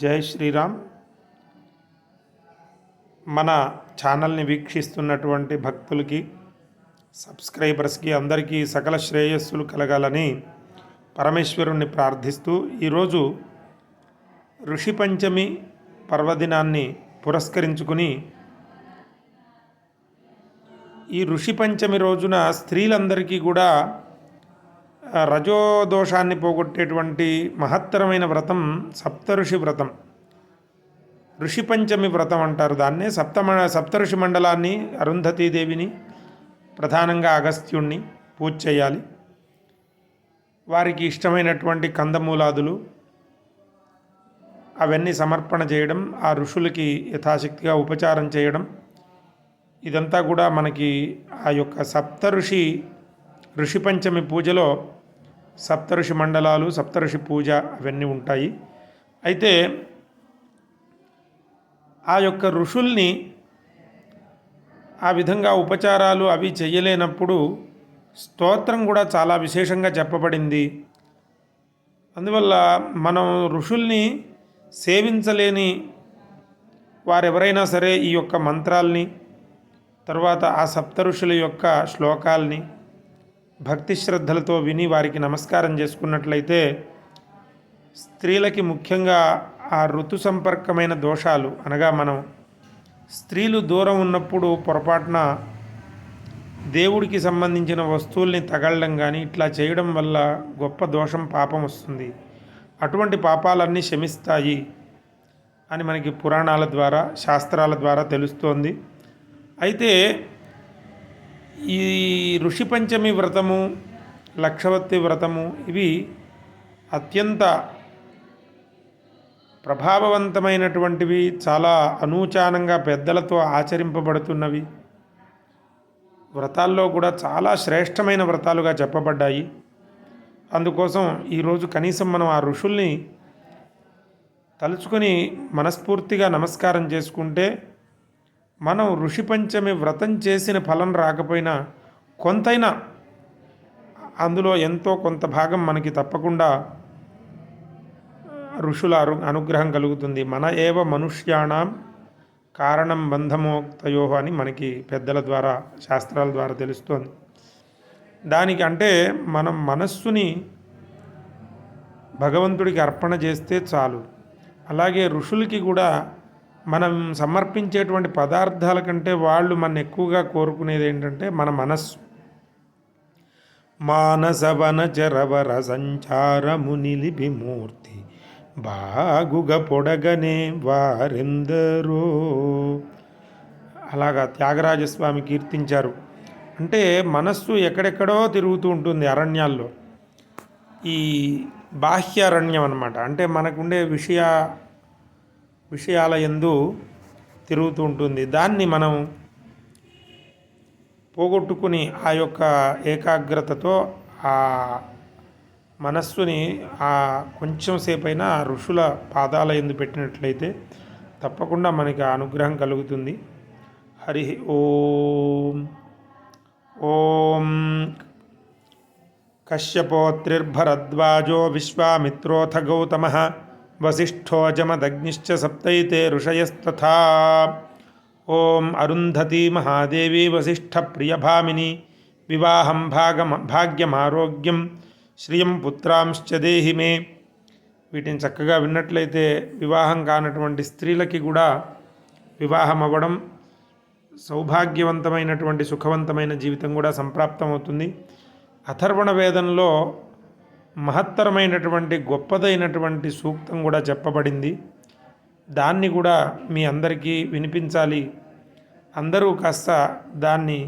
జై శ్రీరామ్. మన ఛానల్ని వీక్షిస్తున్నటువంటి భక్తులకి, సబ్స్క్రైబర్స్కి అందరికీ సకల శ్రేయస్సులు కలగాలని పరమేశ్వరుణ్ణి ప్రార్థిస్తూ ఈరోజు ఋషి పంచమి పర్వదినాన్ని పురస్కరించుకుని ఈ ఋషి పంచమి రోజున స్త్రీలందరికీ కూడా రజోదోషాన్ని పోగొట్టేటువంటి మహత్తరమైన వ్రతం సప్తఋషి వ్రతం. ఋషి పంచమి వ్రతం అంటారు దాన్నే. సప్తఋషి మండలాన్ని, అరుంధతీదేవిని, ప్రధానంగా అగస్త్యుణ్ణి పూజ చేయాలి. వారికి ఇష్టమైనటువంటి కందమూలాదులు అవన్నీ సమర్పణ చేయడం, ఆ ఋషులకి యథాశక్తిగా ఉపచారం చేయడం, ఇదంతా కూడా మనకి ఆ యొక్క ఋషి పంచమి పూజలో సప్తఋషి మండలాలు, సప్తఋషి పూజ అవన్నీ ఉంటాయి. అయితే ఆ యొక్క ఋషుల్ని ఆ విధంగా ఉపచారాలు అవి చేయలేనప్పుడు స్తోత్రం కూడా చాలా విశేషంగా చెప్పబడింది. అందువల్ల మనం ఋషుల్ని సేవించలేని వారెవరైనా సరే ఈ యొక్క మంత్రాల్ని, తర్వాత ఆ సప్తఋషుల యొక్క శ్లోకాల్ని భక్తి శ్రద్ధలతో విని వారికి నమస్కారం చేసుకున్నట్లయితే స్త్రీలకి ముఖ్యంగా ఆ ఋతు సంపర్కమైన దోషాలు, అనగా మనం స్త్రీలు దూరం ఉన్నప్పుడు పొరపాటున దేవుడికి సంబంధించిన వస్తువుల్ని తగలడం కానీ ఇట్లా చేయడం వల్ల గొప్ప దోషం, పాపం వస్తుంది. అటువంటి పాపాలన్నీ శమిస్తాయి అని మనకి పురాణాల ద్వారా, శాస్త్రాల ద్వారా తెలుస్తోంది. అయితే ఈ ఋషి పంచమి వ్రతము, లక్షవత్తి వ్రతము ఇవి అత్యంత ప్రభావవంతమైనటువంటివి, చాలా అనూచానంగా పెద్దలతో ఆచరింపబడుతున్నవి. వ్రతాల్లో కూడా చాలా శ్రేష్టమైన వ్రతాలుగా చెప్పబడ్డాయి. అందుకోసం ఈరోజు కనీసం మనం ఆ ఋషుల్ని తలుచుకొని మనస్ఫూర్తిగా నమస్కారం చేసుకుంటే మనం ఋషి పంచమి వ్రతం చేసిన ఫలం రాకపోయినా కొంతైనా అందులో ఎంతో కొంత భాగం మనకి తప్పకుండా ఋషుల అనుగ్రహం కలుగుతుంది. మన ఏవ మనుష్యాణం కారణం బంధమోక్తయో అని మనకి పెద్దల ద్వారా, శాస్త్రాల ద్వారా తెలుస్తోంది. దానికి అంటే మనం మనస్సుని భగవంతుడికి అర్పణ చేస్తే చాలు. అలాగే ఋషులకి కూడా మనం సమర్పించేటువంటి పదార్థాల కంటే వాళ్ళు మన ఎక్కువగా కోరుకునేది ఏంటంటే మన మనస్సు. మానసవన చరవర సంచారమునిలి విమూర్తి బాగుగ పొడగనే వారెందరో, అలాగా త్యాగరాజస్వామి కీర్తించారు. అంటే మనస్సు ఎక్కడెక్కడో తిరుగుతూ ఉంటుంది అరణ్యాల్లో. ఈ బాహ్య అరణ్యం అన్నమాట. అంటే మనకుండే విషయాల యందు తిరుగుతూ ఉంటుంది. దాన్ని మనం పోగొట్టుకుని ఆ యొక్క ఏకాగ్రతతో ఆ మనస్సుని ఆ కొంచెం సేపైనా ఋషుల పాదాల యందు పెట్టినట్లయితే తప్పకుండా మనకి ఆ అనుగ్రహం కలుగుతుంది. హరి ఓం. ఓం కశ్యపోత్రిర్భరద్వాజో విశ్వామిత్రోథ గౌతమః వసిష్ఠో జమదగ్నిశ్చ సప్తైతే ఋషయస్తథా. ఓం అరుంధతీ మహాదేవి వసిష్ఠ ప్రియభామిని వివాహం భాగ్యమారోగ్యం శ్రియం పుత్రాంశ్చ దేహి మే. వీటిని చక్కగా విన్నట్లయితే వివాహం కానటువంటి స్త్రీలకి కూడా వివాహం అవ్వడం, సౌభాగ్యవంతమైనటువంటి సుఖవంతమైన జీవితం కూడా సంప్రాప్తమవుతుంది. అథర్వణ వేదంలో మహత్తరమైనటువంటి గొప్పదైనటువంటి సూక్తం కూడా చెప్పబడింది. దాన్ని కూడా మీ అందరికీ వినిపించాలి. అందరూ కాస్త దాన్ని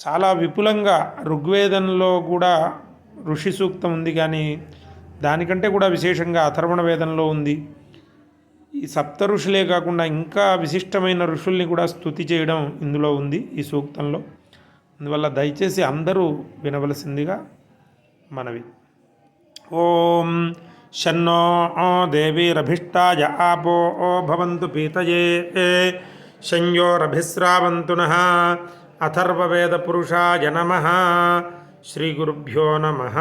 చాలా విపులంగా, ఋగ్వేదంలో కూడా ఋషి సూక్తం ఉంది, కానీ దానికంటే కూడా విశేషంగా అథర్వణ వేదంలో ఉంది. ఈ సప్త ఋషులే కాకుండా ఇంకా విశిష్టమైన ఋషుల్ని కూడా స్తుతి చేయడం ఇందులో ఉంది ఈ సూక్తంలో. అందువల్ల దయచేసి అందరూ వినవలసిందిగా మనవి. ఓం శన్నో దేవీరభిష్టాయ ఆపో భవంతు పీతయే శంయోరభిస్రావంతు నః. అథర్వవేద పురుషాయ నమః. శ్రీ గురుభ్యో నమః.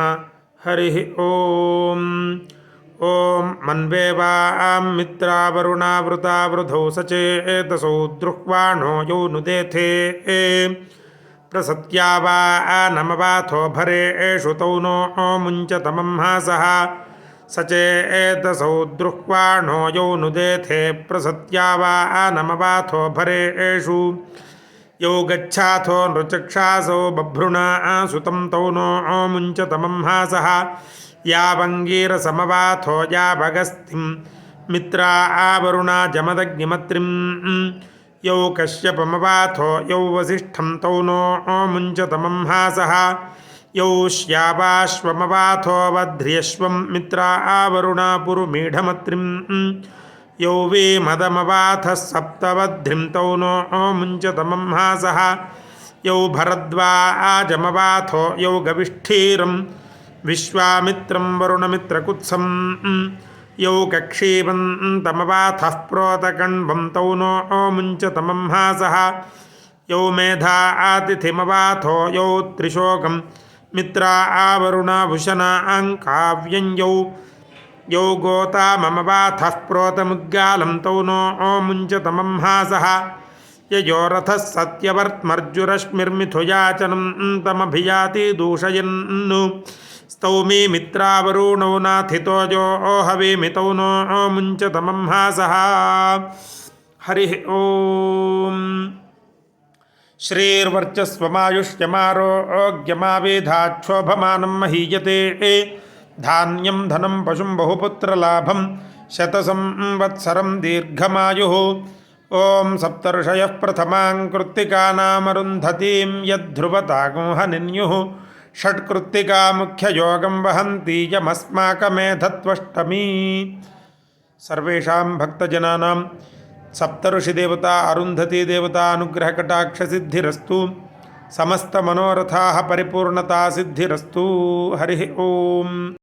హరి ఓం. ఓం మన్వేవాం మిత్రావరుణావృతా వృధౌ సచేతసౌ ద్రుహ్వాణో యౌ నుదేథే ప్రసత్యా వా నమవాథో భరేషు తౌ నో ముంచతమం హాసః సచేతసౌ ద్రుహ్వాణో యౌ నుదేథే ప్రసత్యా వా నమవాథో భరేషు యౌ గచ్ఛాథో నృచక్షాసౌ బభ్రుణా సుతం తౌ నో ముంచతమం హాసః యావంగీరసమవాథో యాభగస్తిం మిత్రా ఆవరుణా జమదగ్నిమత్రిం యౌ కశ్యపమవాథో యౌ వసిష్ఠం తౌ నో ముంచతమం హాసః యౌ శ్యావాశ్వమవాథో వధ్ర్యశ్వం మిత్రా ఆవరుణా పురుమీఢమత్రిం యౌ వేమదమవాథ సప్తవధ్రిం తౌ నో ముంచతమం హాసః యౌ భరద్వాజమవాథో యౌ గవిష్ఠీరం విశ్వామిత్రం వరుణమిత్రకుత్సం యౌ కక్షీవంతమవాథః ప్రోతకణ్వం తౌ నో ముంచతమం హాసః యౌ మేధా ఆతిథిమవాథో యౌ త్రిశోకం మిత్రా ఆవరుణాభుషణాంకావ్యం యౌ గోతామమవాథః ప్రోతముద్గాలం తౌ నో ముంచతమం హాసః యయో రథః సత్యవర్త్మర్జురశ్మిర్మిథుయాచనం తమభియాతి దూషయన్ను స్తౌమి మిత్రావరుణౌ నాథితో యో హవేమి తౌ నో ముంచతమం హాసః. హరి ఓం. శ్రీర్వర్చస్వమాయుష్యమారోగ్యమావేధాక్షోభమానం మహీయతే ధాన్యం ధనం పశుం బహుపుత్రలాభం శతసంవత్సరం దీర్ఘమాయుః. ఓం సప్తర్షయః ప్రథమాం కృత్తికానామరుంధతీం యద్ధృవతాగుంహనిన్యుః షట్కృత్తికా ముఖ్యయోగం వహంతి యమస్మాకమేధత్వష్టమీ. సర్వేషాం భక్తజనానాం సప్తఋషిదేవతా అరుంధతీ దేవతా అనుగ్రహకటాక్షసిద్ధిరస్తు. సమస్తమనోరథాః పరిపూర్ణతా సిద్ధిరస్తు. హరి ఓం.